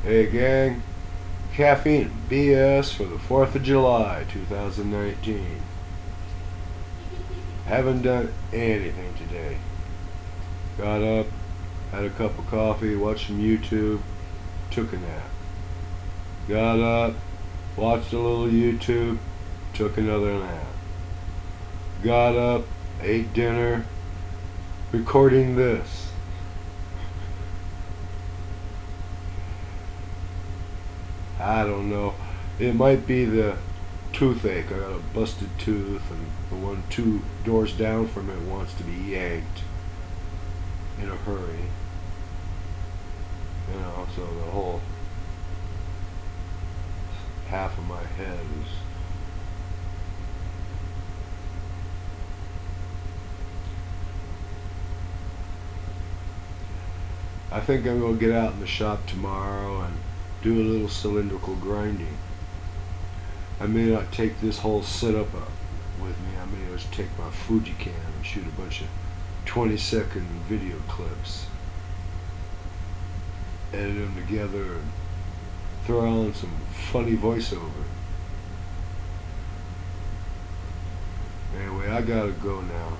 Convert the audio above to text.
Hey gang, caffeine BS for the 4th of July 2019. Haven't done anything today. Got up, had a cup of coffee, watched some YouTube, took a nap. Got up, watched a little YouTube, took another nap. Got up, ate dinner, recording this. I don't know. It might be the toothache. I got a busted tooth, and the one 2 doors down from it wants to be yanked in a hurry. So the whole half of my head is I think I'm going to get out in the shop tomorrow and do a little cylindrical grinding. I may not take this whole setup up with me. I may just take my Fuji cam and shoot a bunch of 20-second video clips, edit them together, and throw on some funny voiceover. Anyway, I gotta go now.